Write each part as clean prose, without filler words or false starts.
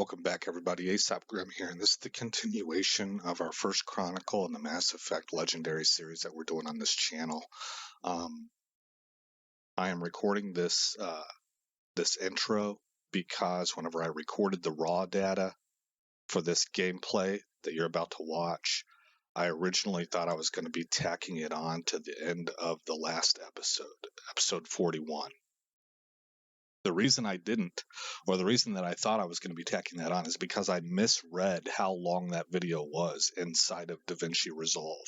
Welcome back, everybody. Aesop Grimm here, and this is the continuation of our first Chronicle in the Mass Effect Legendary series that we're doing on this channel. I am recording this intro because whenever I recorded the raw data for this gameplay that you're about to watch, I originally thought I was going to be tacking it on to the end of the last episode, episode 41. The reason I didn't, or the reason that I thought I was going to be tacking that on, is because I misread how long that video was inside of DaVinci Resolve.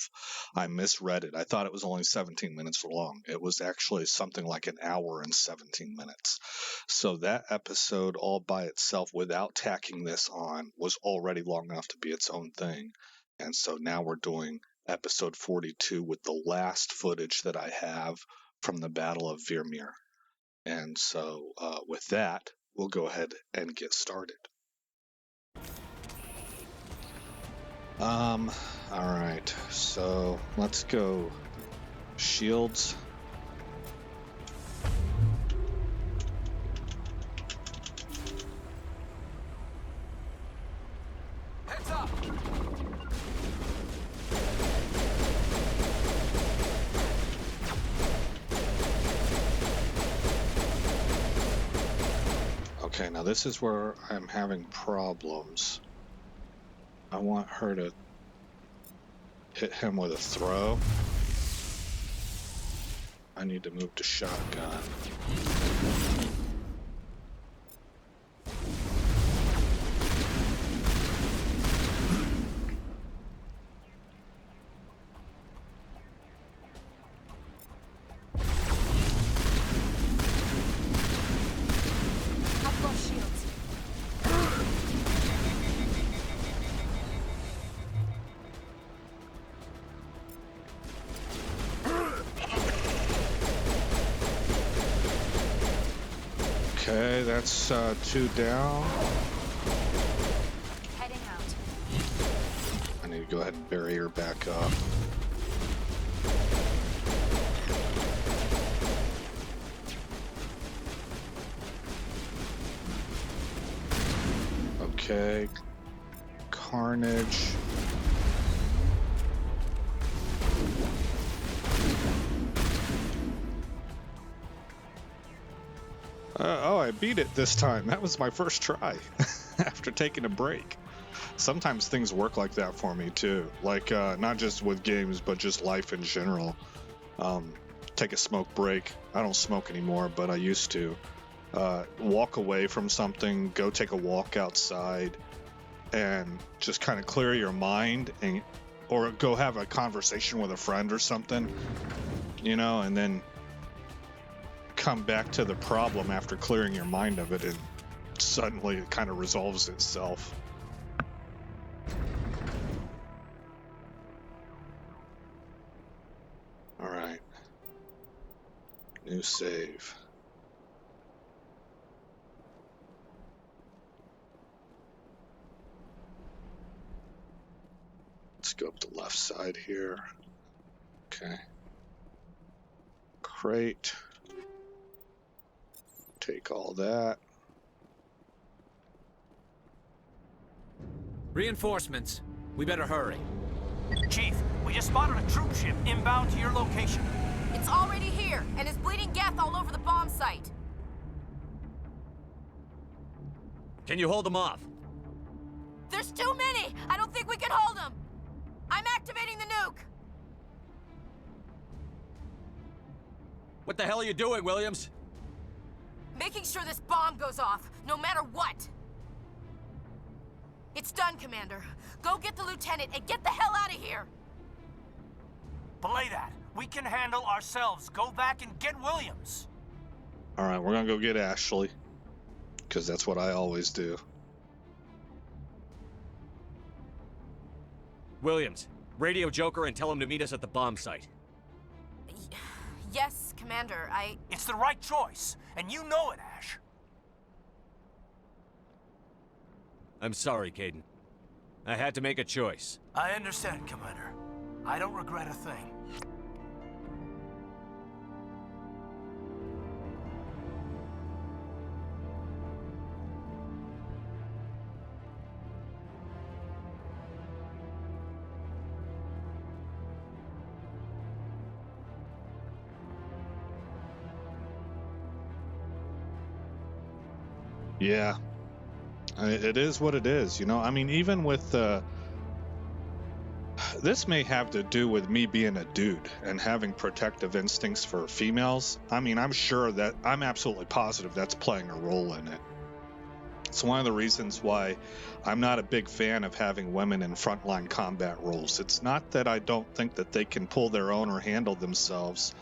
I misread it. I thought it was only 17 minutes long. It was actually something like an hour and 17 minutes. So that episode all by itself, without tacking this on, was already long enough to be its own thing. And so now we're doing episode 42 with the last footage that I have from the Battle of Virmir. And so with that, we'll go ahead and get started. All right, so let's go shields. Heads up! Okay, now this is where I'm having problems. I want her to hit him with a throw. I need to move to shotgun. Okay, that's 2 down. Heading out. I need to go ahead and bury her back up. Okay, Carnage. Oh, I beat it this time. That was my first try after taking a break. Sometimes things work like that for me too. Like not just with games, but just life in general. Take a smoke break. I don't smoke anymore, but I used to. Walk away from something, go take a walk outside, and just kind of clear your mind, or go have a conversation with a friend or something, you know, and then come back to the problem after clearing your mind of it, and suddenly it kind of resolves itself. All right. New save. Let's go up the left side here. Okay. Crate. Take all that. Reinforcements. We better hurry. Chief, we just spotted a troop ship inbound to your location. It's already here, and is bleeding Geth all over the bomb site. Can you hold them off? There's too many! I don't think we can hold them! I'm activating the nuke! What the hell are you doing, Williams? Making sure this bomb goes off, no matter what! It's done, Commander. Go get the lieutenant and get the hell out of here! Belay that. We can handle ourselves. Go back and get Williams. All right, we're gonna go get Ashley, because that's what I always do. Williams, radio Joker and tell him to meet us at the bomb site. Yes, Commander, It's the right choice, and you know it, Ash. I'm sorry, Caden. I had to make a choice. I understand, Commander. I don't regret a thing. Yeah. It is what it is, you know? I mean, even with this may have to do with me being a dude and having protective instincts for females. I mean, I'm absolutely positive that's playing a role in it. It's one of the reasons why I'm not a big fan of having women in frontline combat roles. It's not that I don't think that they can pull their own or handle themselves,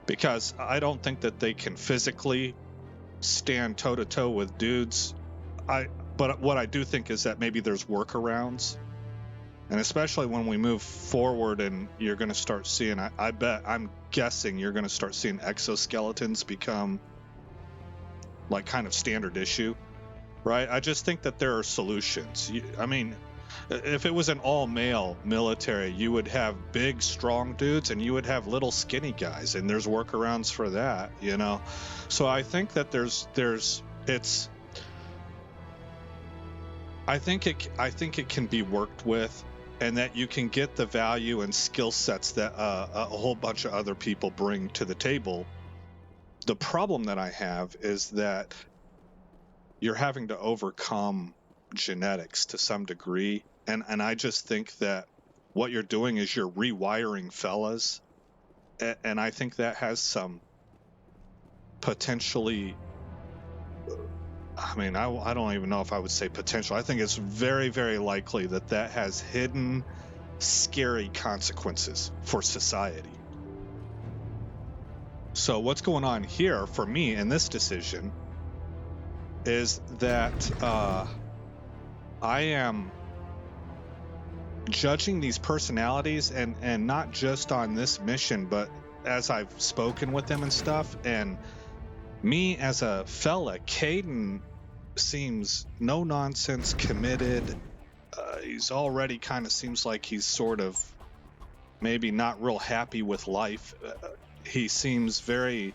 because I don't think that they can physically stand toe-to-toe with dudes. But what I do think is that maybe there's workarounds. And especially when we move forward and you're going to start seeing, I'm guessing you're going to start seeing exoskeletons become like kind of standard issue, right? I just think that there are solutions. I mean, if it was an all-male military, you would have big, strong dudes and you would have little skinny guys, and there's workarounds for that, you know? So I think that I think it can be worked with, and that you can get the value and skill sets that a whole bunch of other people bring to the table. The problem that I have is that you're having to overcome genetics to some degree, and I just think that what you're doing is you're rewiring fellas, and I think that has some potentially, I mean, I don't even know if I would say potential. I think it's very, very likely that has hidden, scary consequences for society. So what's going on here for me in this decision is that I am judging these personalities, and not just on this mission, but as I've spoken with them and stuff, and me as a fella, Caden seems no nonsense, committed. He's already kind of seems like he's sort of maybe not real happy with life. He seems very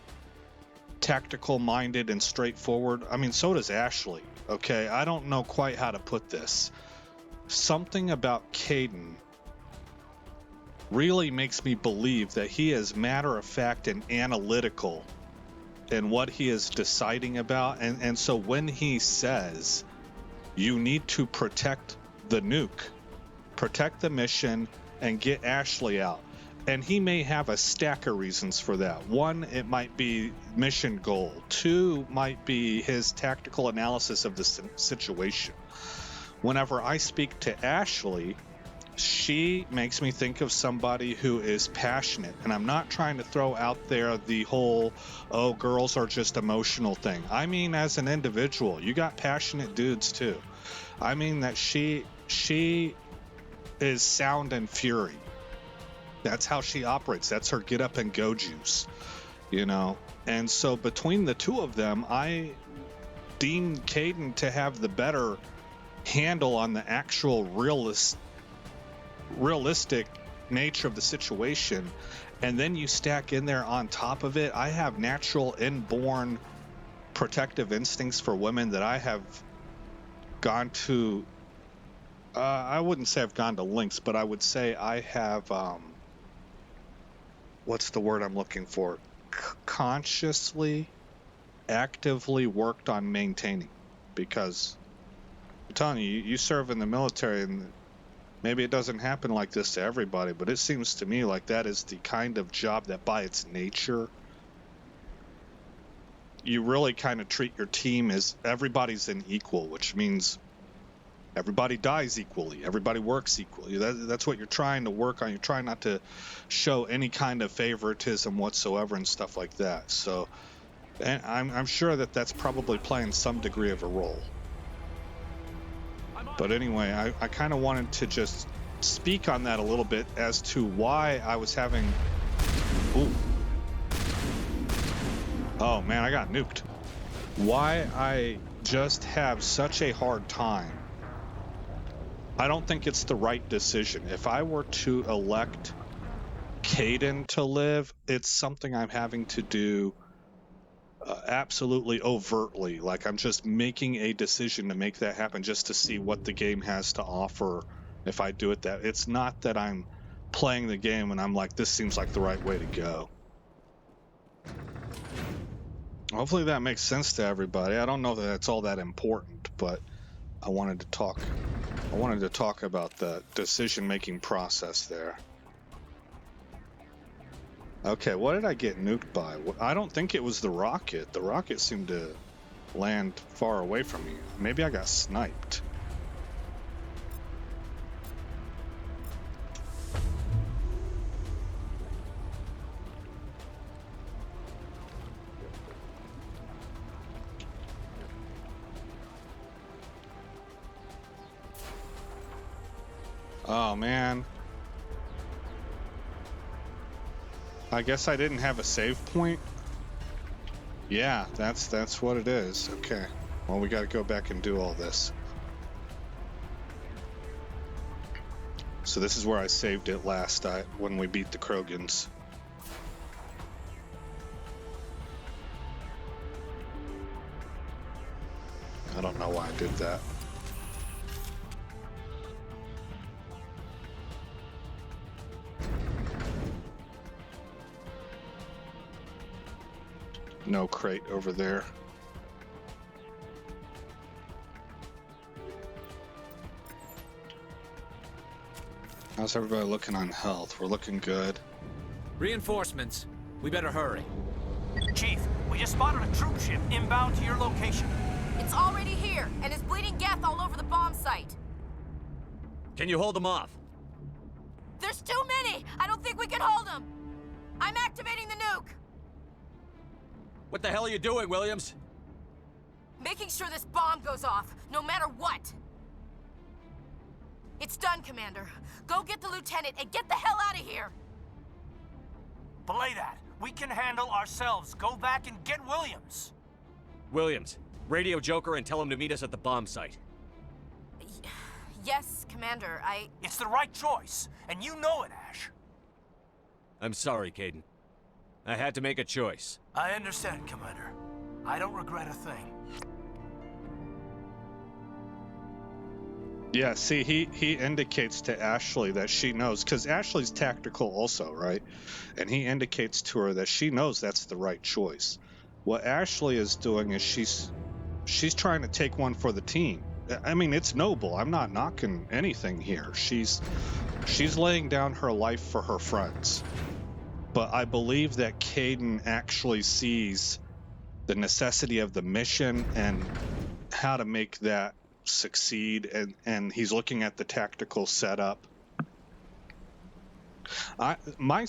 tactical minded and straightforward. I mean, so does Ashley. Okay, I don't know quite how to put this. Something about Caden really makes me believe that he is matter of fact and analytical in what he is deciding about, and so when he says you need to protect the nuke, protect the mission, and get Ashley out, and he may have a stack of reasons for that. One, it might be mission goal. Two, might be his tactical analysis of the situation. Whenever I speak to Ashley, she makes me think of somebody who is passionate, and I'm not trying to throw out there the whole, oh, girls are just emotional thing. I mean, as an individual, you got passionate dudes too. I mean that she is sound and fury. That's how she operates. That's her get up and go juice, you know? And so between the two of them, I deem Caden to have the better handle on the actual realistic nature of the situation. And then you stack in there on top of it, I have natural inborn protective instincts for women that I have gone to, I wouldn't say I've gone to lengths, but I would say I have, what's the word I'm looking for? Consciously, actively worked on maintaining. Because I'm telling you, you serve in the military, and maybe it doesn't happen like this to everybody, but it seems to me like that is the kind of job that by its nature, you really kind of treat your team as everybody's an equal, which means everybody dies equally, everybody works equally. That's what you're trying to work on. You're trying not to show any kind of favoritism whatsoever and stuff like that. So, and I'm sure that that's probably playing some degree of a role. But anyway, I kind of wanted to just speak on that a little bit as to why I was having... Ooh. Oh man, I got nuked. Why I just have such a hard time. I don't think it's the right decision. If I were to elect Caden to live, it's something I'm having to do absolutely overtly. Like I'm just making a decision to make that happen just to see what the game has to offer if I do it that. It's not that I'm playing the game and I'm like, this seems like the right way to go. Hopefully that makes sense to everybody. I don't know that it's all that important, but I wanted to talk about the decision-making process there. Okay, what did I get nuked by? I don't think it was the rocket. The rocket seemed to land far away from me. Maybe I got sniped. Oh man. I guess I didn't have a save point. Yeah, that's what it is. Okay. Well, we got to go back and do all this. So this is where I saved it last when we beat the Krogans. I don't know why I did that. No crate over there. How's everybody looking on health? We're looking good. Reinforcements. We better hurry. Chief, we just spotted a troop ship inbound to your location. It's already here, and is bleeding Geth all over the bomb site. Can you hold them off? There's too many! I don't think we can hold them! I'm activating the nuke! What the hell are you doing, Williams? Making sure this bomb goes off, no matter what! It's done, Commander. Go get the lieutenant and get the hell out of here! Belay that. We can handle ourselves. Go back and get Williams. Williams, radio Joker and tell him to meet us at the bomb site. Yes, Commander, It's the right choice, and you know it, Ash. I'm sorry, Caden. I had to make a choice. I understand, Commander. I don't regret a thing. Yeah, see, he indicates to Ashley that she knows, because Ashley's tactical also, right? And he indicates to her that she knows that's the right choice. What Ashley is doing is she's trying to take one for the team. I mean, it's noble. I'm not knocking anything here. She's laying down her life for her friends. But I believe that Caden actually sees the necessity of the mission and how to make that succeed, and he's looking at the tactical setup. My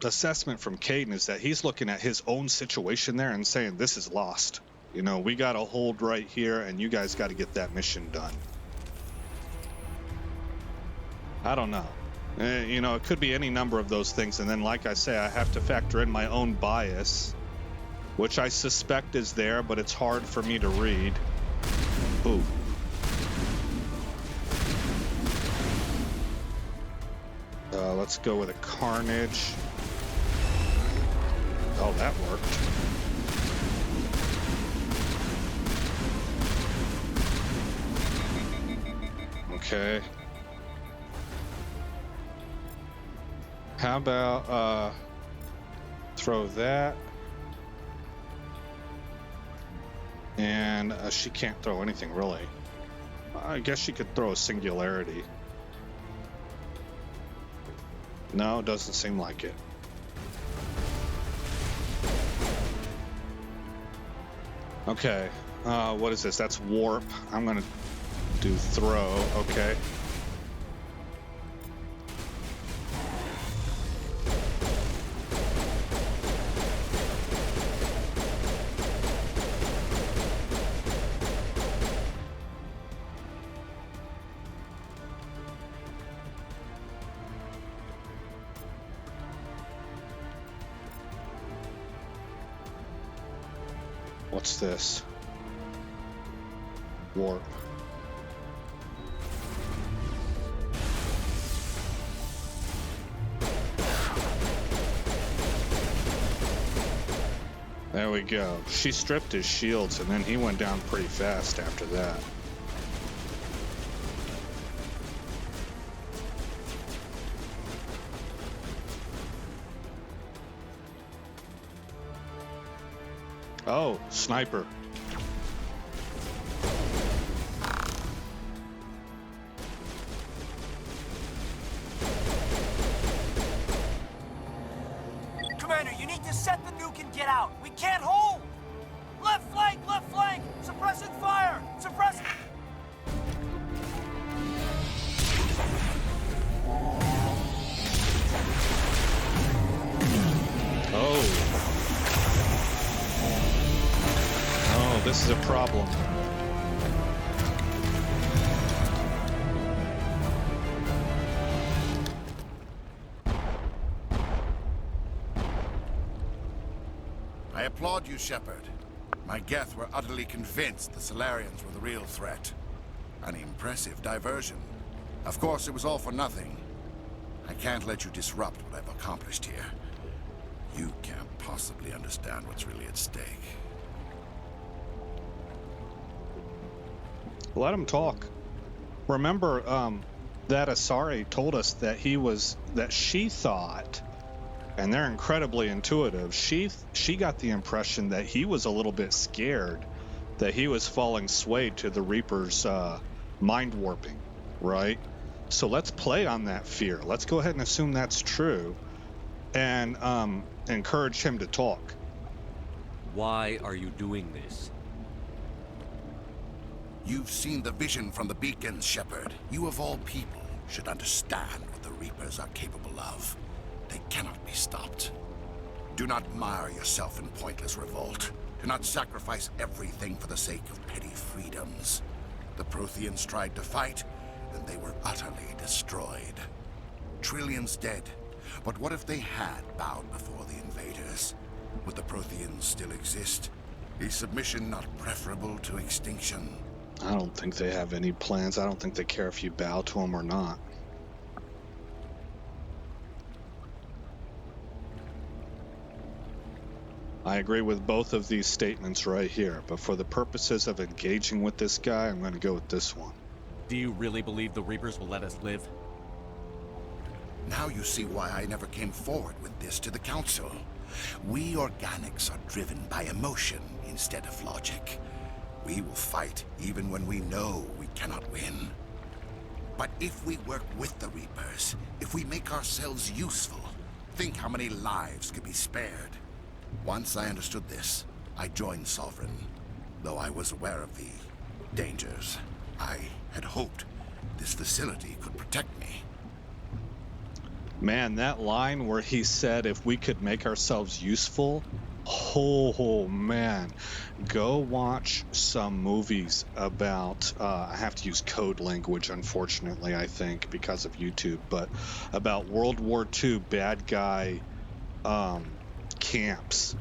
assessment from Caden is that he's looking at his own situation there and saying, this is lost. You know, we got to hold right here, and you guys got to get that mission done. I don't know. You know, it could be any number of those things, and then, like I say, I have to factor in my own bias, which I suspect is there, but it's hard for me to read. Ooh. Let's go with a Carnage. Oh, that worked. Okay. How about throw that? And she can't throw anything really. I guess she could throw a singularity. No, it doesn't seem like it. Okay, what is this? That's warp. I'm gonna do throw, okay. What's this? Warp. There we go. She stripped his shields, and then he went down pretty fast after that. Oh, sniper. Commander, you need to set the nuke and get out. We can't hold! Left flank! Left flank! Suppressing fire! Suppress... Oh. Oh, this is a problem. I applaud you, Shepard. My Geth were utterly convinced the Solarians were the real threat. An impressive diversion. Of course, it was all for nothing. I can't let you disrupt what I've accomplished here. You can't possibly understand what's really at stake. Let him talk. Remember, that Asari told us that she thought, and they're incredibly intuitive, she got the impression that he was a little bit scared, that he was falling sway to the Reaper's mind warping, right? So let's play on that fear. Let's go ahead and assume that's true, and encourage him to talk. Why are you doing this? You've seen the vision from the beacons, Shepard. You of all people should understand what the Reapers are capable of. They cannot be stopped. Do not mire yourself in pointless revolt. Do not sacrifice everything for the sake of petty freedoms. The Protheans tried to fight, and they were utterly destroyed. Trillions dead. But what if they had bowed before the invaders? Would the Protheans still exist? Is submission not preferable to extinction? I don't think they have any plans. I don't think they care if you bow to them or not. I agree with both of these statements right here, but for the purposes of engaging with this guy, I'm going to go with this one. Do you really believe the Reapers will let us live? Now you see why I never came forward with this to the Council. We organics are driven by emotion instead of logic. We will fight even when we know we cannot win. But if we work with the Reapers, if we make ourselves useful, think how many lives could be spared. Once I understood this, I joined Sovereign. Though I was aware of the dangers, I had hoped this facility could protect me. Man, that line where he said if we could make ourselves useful, oh man, go watch some movies about, I have to use code language unfortunately I think because of YouTube, but about World War II bad guy camps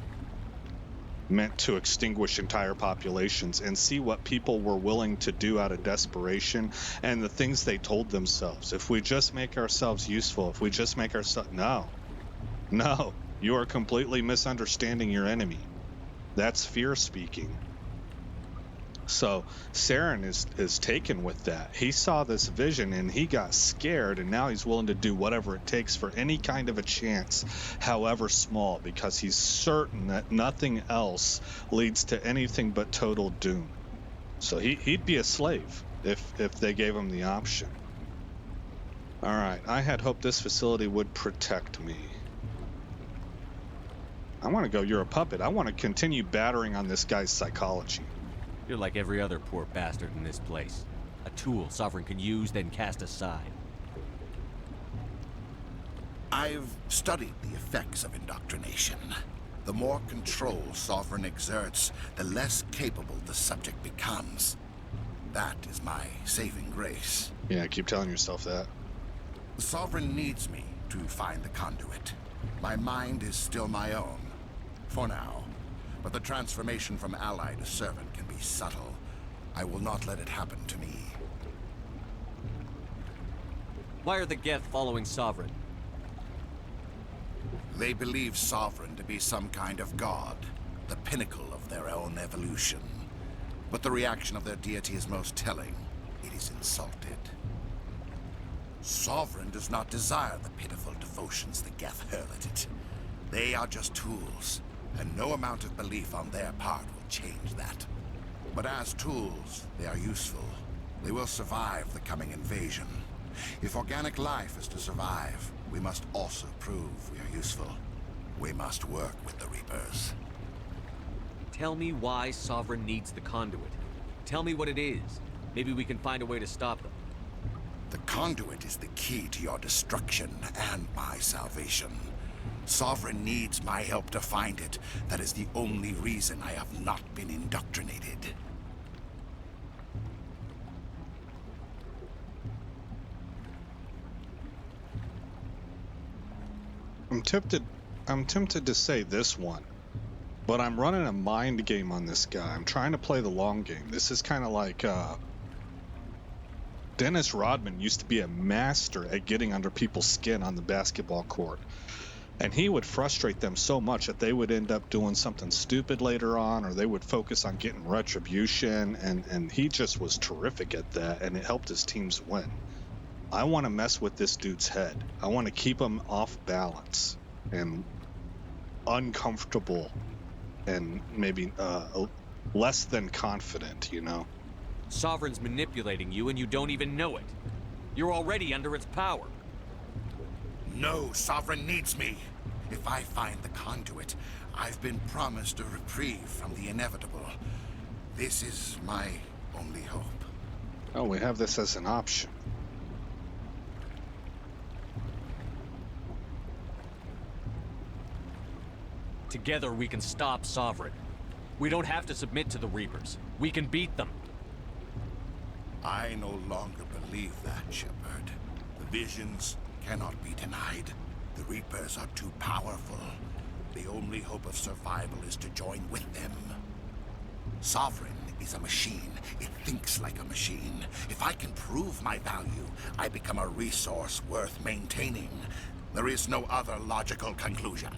meant to extinguish entire populations, and see what people were willing to do out of desperation and the things they told themselves. If we just make ourselves useful, if we just make ourselves... No, you are completely misunderstanding your enemy. That's fear speaking. So Saren is taken with that. He saw this vision and he got scared, and now he's willing to do whatever it takes for any kind of a chance, however small, because he's certain that nothing else leads to anything but total doom. So he'd be a slave if they gave him the option. All right, I had hoped this facility would protect me. I want to go, you're a puppet. I want to continue battering on this guy's psychology. You're like every other poor bastard in this place. A tool Sovereign can use, then cast aside. I've studied the effects of indoctrination. The more control Sovereign exerts, the less capable the subject becomes. That is my saving grace. Yeah, keep telling yourself that. Sovereign needs me to find the conduit. My mind is still my own, for now. But the transformation from ally to servant can be subtle. I will not let it happen to me. Why are the Geth following Sovereign? They believe Sovereign to be some kind of god, the pinnacle of their own evolution. But the reaction of their deity is most telling. It is insulted. Sovereign does not desire the pitiful devotions the Geth hurl at it. They are just tools. and no amount of belief on their part will change that. But as tools, they are useful. They will survive the coming invasion. If organic life is to survive, we must also prove we are useful. We must work with the Reapers. Tell me why Sovereign needs the conduit. Tell me what it is. Maybe we can find a way to stop them. The conduit is the key to your destruction and my salvation. Sovereign needs my help to find it. That is the only reason I have not been indoctrinated. I'm tempted to say this one, but I'm running a mind game on this guy. I'm trying to play the long game. This is kind of like Dennis Rodman used to be a master at getting under people's skin on the basketball court. And he would frustrate them so much that they would end up doing something stupid later on, or they would focus on getting retribution, and he just was terrific at that, and it helped his teams win. I want to mess with this dude's head. I want to keep him off balance and uncomfortable and maybe less than confident, you know? Sovereign's manipulating you and you don't even know it. You're already under its power. No, Sovereign needs me. If I find the conduit, I've been promised a reprieve from the inevitable. This is my only hope. Oh, we have this as an option. Together we can stop Sovereign. We don't have to submit to the Reapers. We can beat them. I no longer believe that, Shepard. The visions cannot be denied. The Reapers are too powerful. The only hope of survival is to join with them. Sovereign is a machine. It thinks like a machine. If I can prove my value, I become a resource worth maintaining. There is no other logical conclusion.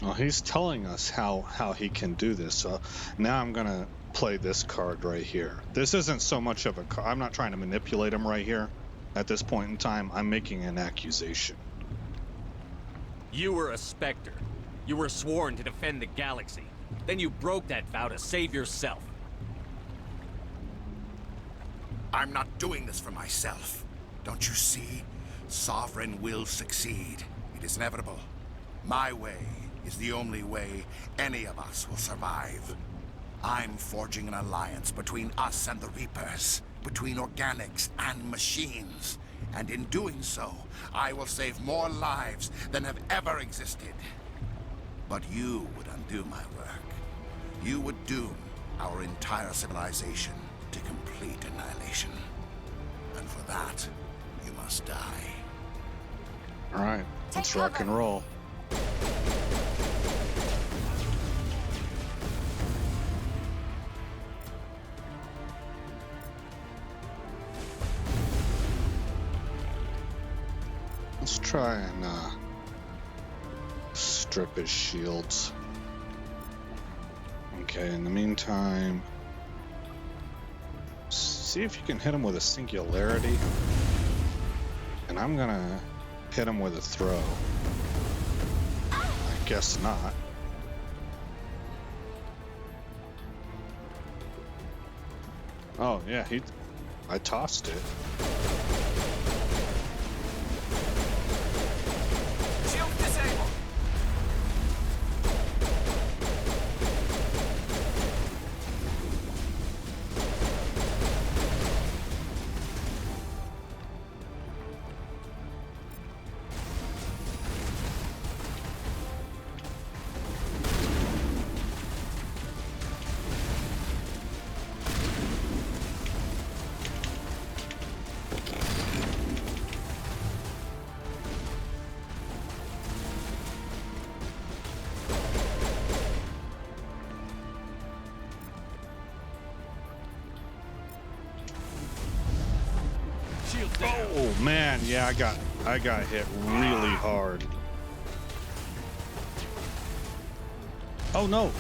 Well, he's telling us how he can do this. So now I'm gonna play this card right here. This isn't so much of a card. I'm not trying to manipulate him right here. At this point in time, I'm making an accusation. You were a Spectre. You were sworn to defend the galaxy. Then you broke that vow to save yourself. I'm not doing this for myself. Don't you see? Sovereign will succeed. It is inevitable. My way is the only way any of us will survive. I'm forging an alliance between us and the Reapers, between organics and machines. And in doing so, I will save more lives than have ever existed. But you would undo my work. You would doom our entire civilization to complete annihilation. And for that, you must die. All right, let's rock and roll. Let's try and strip his shields. Okay, in the meantime, see if you can hit him with a singularity. And I'm gonna hit him with a throw. I guess not. Oh yeah, I tossed it. Shield disabled. Oh man, yeah, I got hit really hard. Oh no.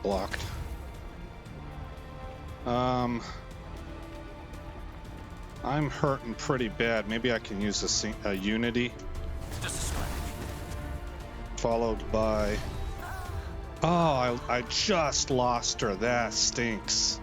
blocked. I'm hurting pretty bad. Maybe I can use a unity. Just a sweat. Followed by... Oh, I just lost her. That stinks.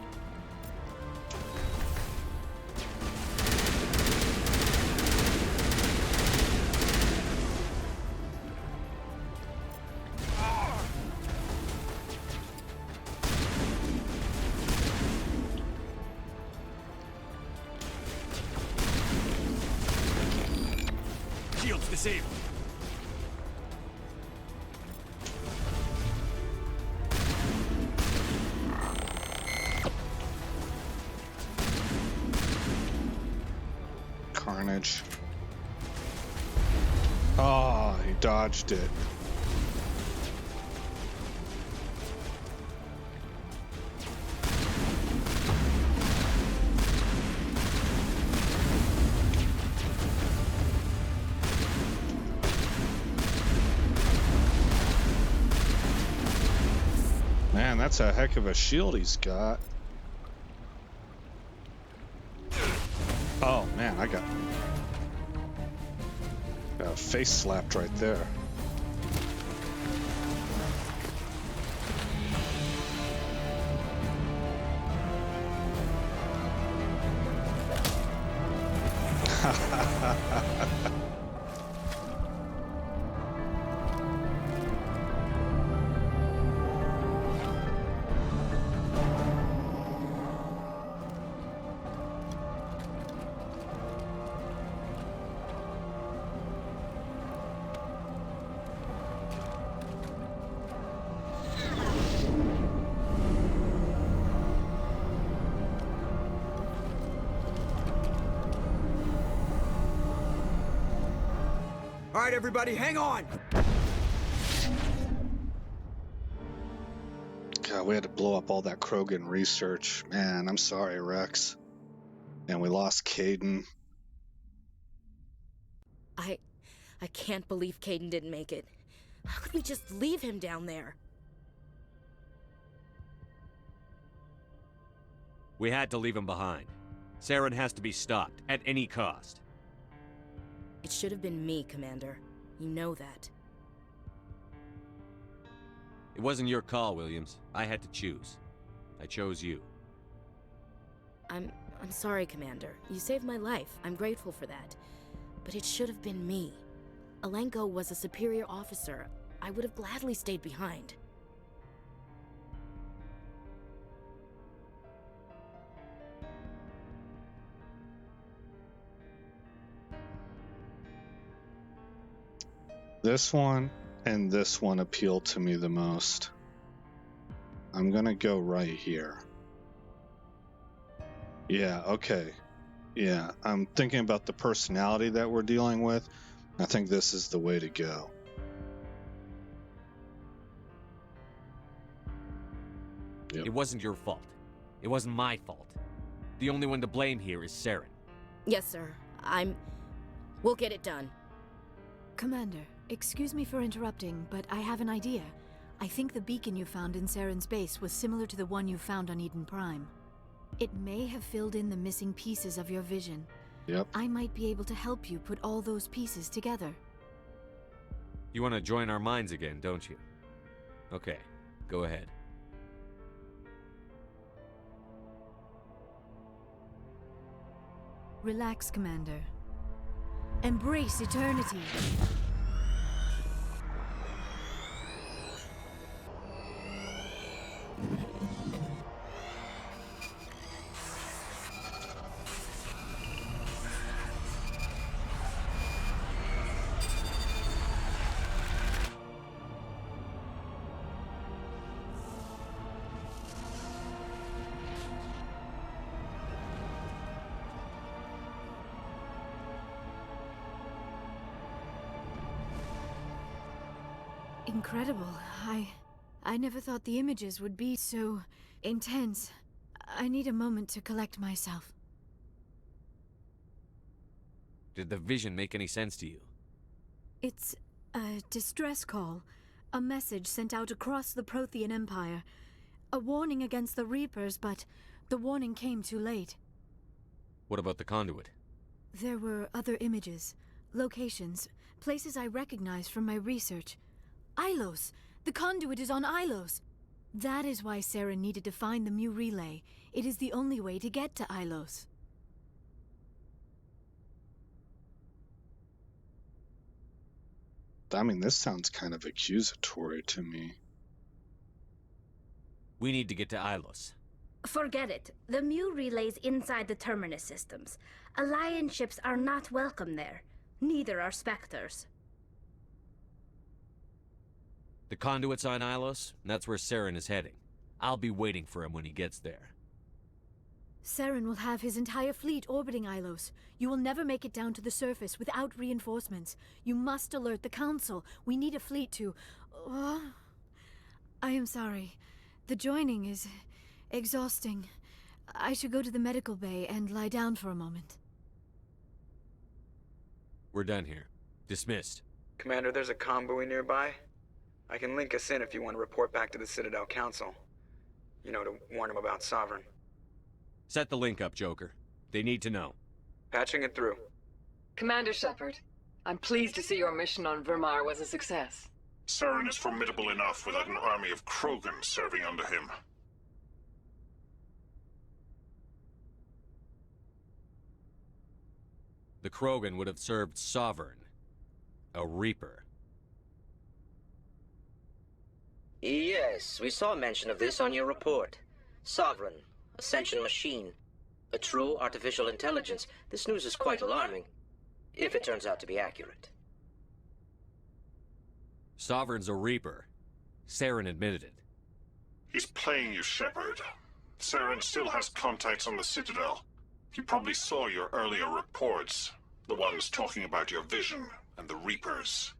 Shields disabled. Carnage. Oh, he dodged it. Man, that's a heck of a shield he's got. Oh man, I got face slapped right there. All right, everybody, hang on! God, we had to blow up all that Krogan research. Man, I'm sorry, Rex. And we lost Caden. I can't believe Caden didn't make it. How could we just leave him down there? We had to leave him behind. Saren has to be stopped, at any cost. It should have been me, Commander. You know that. It wasn't your call, Williams. I had to choose. I chose you. I'm sorry, Commander. You saved my life. I'm grateful for that. But it should have been me. Alenko was a superior officer. I would have gladly stayed behind. This one and this one appeal to me the most. I'm gonna go right here. Yeah, okay. Yeah, I'm thinking about the personality that we're dealing with. I think this is the way to go. Yep. It wasn't your fault. It wasn't my fault. The only one to blame here is Saren. Yes, sir. We'll get it done. Commander, excuse me for interrupting, but I have an idea. I think the beacon you found in Saren's base was similar to the one you found on Eden Prime. It may have filled in the missing pieces of your vision. Yep. I might be able to help you put all those pieces together. You want to join our minds again, don't you? Okay, go ahead. Relax, Commander. Embrace eternity. Incredible. I never thought the images would be so intense. I need a moment to collect myself. Did the vision make any sense to you? It's a distress call. A message sent out across the Prothean Empire. A warning against the Reapers, but the warning came too late. What about the conduit? There were other images, locations, places I recognized from my research. Ilos! The conduit is on Ilos! That is why Saren needed to find the Mu relay. It is the only way to get to Ilos. I mean, this sounds kind of accusatory to me. We need to get to Ilos. Forget it. The Mu relay's inside the Terminus systems. Alliance ships are not welcome there. Neither are Spectres. The conduit's on Ilos, and that's where Saren is heading. I'll be waiting for him when he gets there. Saren will have his entire fleet orbiting Ilos. You will never make it down to the surface without reinforcements. You must alert the Council. We need a fleet to... I am sorry. The joining is exhausting. I should go to the medical bay and lie down for a moment. We're done here. Dismissed. Commander, there's a convoy nearby. I can link us in if you want to report back to the Citadel Council. You know, to warn them about Sovereign. Set the link up, Joker. They need to know. Patching it through. Commander Shepard, I'm pleased to see your mission on Vermar was a success. Saren is formidable enough without an army of Krogan serving under him. The Krogan would have served Sovereign, a Reaper. Yes, we saw mention of this on your report. Sovereign, a sentient machine, a true artificial intelligence. This news is quite alarming, if it turns out to be accurate. Sovereign's a Reaper. Saren admitted it. He's playing you, Shepard. Saren still has contacts on the Citadel. He probably saw your earlier reports, the ones talking about your vision and the Reapers.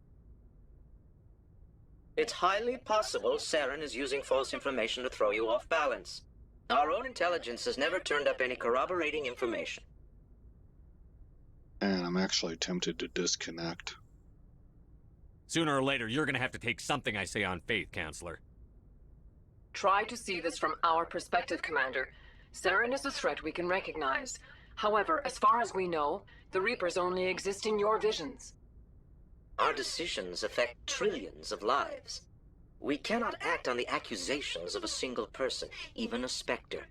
It's highly possible Saren is using false information to throw you off balance. Our own intelligence has never turned up any corroborating information. And I'm actually tempted to disconnect. Sooner or later, you're gonna have to take something I say on faith, Counselor. Try to see this from our perspective, Commander. Saren is a threat we can recognize. However, as far as we know, the Reapers only exist in your visions. Our decisions affect trillions of lives. We cannot act on the accusations of a single person, even a Spectre.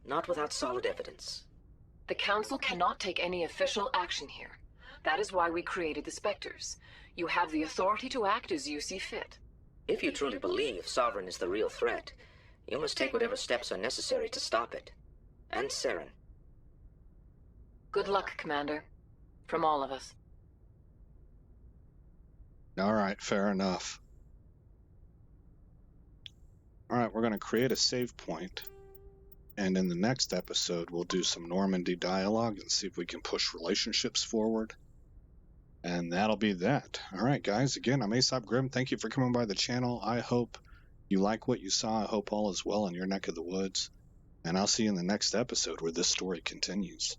Not without solid evidence. The Council cannot take any official action here. That is why we created the Spectres. You have the authority to act as you see fit. If you truly believe Sovereign is the real threat, you must take whatever steps are necessary to stop it. And Saren. Good luck, Commander. From all of us. All right, fair enough. All right, we're going to create a save point, and in the next episode, we'll do some Normandy dialogue and see if we can push relationships forward. And that'll be that. All right, guys, again, I'm Aesop Grimm. Thank you for coming by the channel. I hope you like what you saw. I hope all is well in your neck of the woods. And I'll see you in the next episode where this story continues.